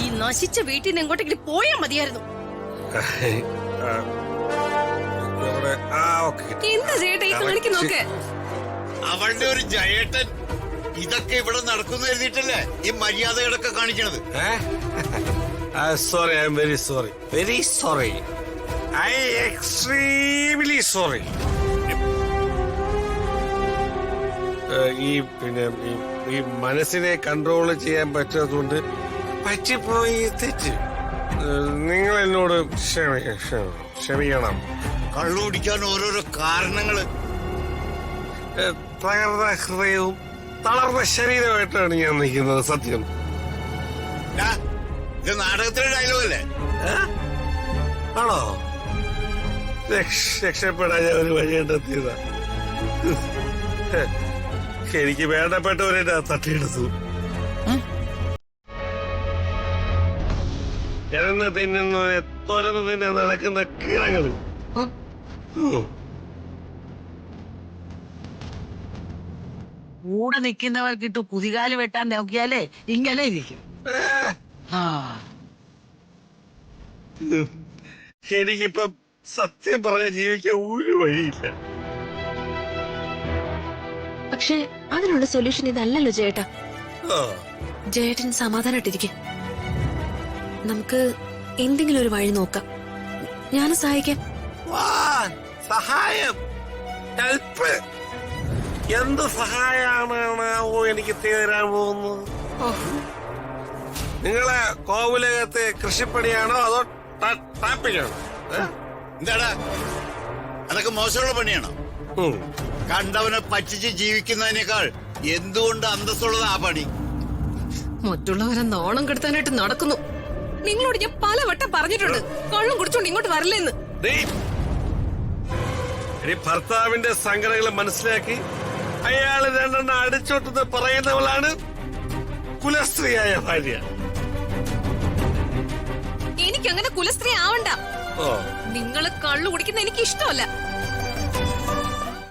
ഈ നശിച്ച വീട്ടിൽ നിന്ന് എങ്ങോട്ടെങ്കിലും പോയാൽ മതിയായിരുന്നു. എന്താ ചേട്ടാ ഈ കാണിക്കുന്നൊക്കെ? അവളുടെ ഒരു ജയേട്ടൻ ഇതൊക്കെ ഇവിടെ നടക്കുന്നു എഴുതിയിട്ടല്ലേ ഈ മര്യാദകളൊക്കെ കാണിക്കണത്. Sorry, I am very sorry, very sorry, I extremely sorry. ഈ പിന്നെ ഈ മനസ്സിനെ കൺട്രോൾ ചെയ്യാൻ പറ്റാത്തതുകൊണ്ട് പറ്റിപ്പോയി തെറ്റ്. നിങ്ങൾ എന്നോട് ക്ഷമിക്കണം. കള്ളു കുടിക്കാൻ ഓരോരോ കാരണങ്ങള്. തകർന്ന ഹൃദയവും തളർന്ന ശരീരമായിട്ടാണ് ഞാൻ നിൽക്കുന്നത്. സത്യം. ഇത് നാടകത്തിലെ ഡയലോഗല്ലേ? ആണോ? രക്ഷപ്പെടാൻ ഞാൻ ഒരു വഴി കണ്ടെത്തിയതാ. എനിക്ക് വേണ്ടപ്പെട്ടവരെ തട്ടിയെടുത്തു. കിടന്ന് തിന്നുന്നവരെ തുറന്ന് തിന്നെ നടക്കുന്ന കിഴങ്ങൾ. കൂടെ നിൽക്കുന്നവർക്കിട്ട് കുതികാല് വെട്ടാൻ നോക്കിയാലേ ഇങ്ങനെ ഇരിക്കും. എനിക്കിപ്പം സത്യം പറഞ്ഞ ജീവിക്കാൻ ഒരു വഴിയില്ല. പക്ഷെ അതിനുള്ള സൊല്യൂഷൻ ഇതല്ലല്ലോ ചേട്ടാ. ജയേട്ടൻ സമാധാനായിട്ടിരിക്കെ. നമുക്ക് എന്തെങ്കിലും ഒരു വഴി നോക്കാം. ഞാൻ സഹായിക്കാം. സഹായം, ഹെൽപ്പ്. എന്ത് സഹായമാണോ എനിക്ക് തരാൻ പോകുന്നത്? നിങ്ങളെ കോവിലകത്തെ കൃഷിപ്പണിയാണോ അതോ ടാപ്പിങ്ങാണോ? എന്താടാ അതൊക്കെ മോശമുള്ള പണിയാണോ? കണ്ടവനെ പറ്റിച്ച് ജീവിക്കുന്നതിനേക്കാൾ എന്തുകൊണ്ട് അന്തസ്സുള്ളത് ആ പണി? മറ്റുള്ളവരെ നാണം കെടുത്താനായിട്ട് നടക്കുന്നു. നിങ്ങളോട് ഞാൻ പലവട്ടം പറഞ്ഞിട്ടുണ്ട് കള്ളും കുടിച്ചോണ്ട് ഇങ്ങോട്ട് വരില്ലെന്ന്. ഭർത്താവിന്റെ സങ്കടങ്ങൾ മനസ്സിലാക്കി അയാള് രണ്ടെണ്ണം അടിച്ചോട്ടെന്ന് പറയുന്നവളാണ് കുലസ്ത്രീയായ ഭാര്യ. എനിക്കങ്ങനെ കുലസ്ത്രീ ആവണ്ട. നിങ്ങള് കള്ളു കുടിക്കുന്ന എനിക്ക് ഇഷ്ടമല്ല.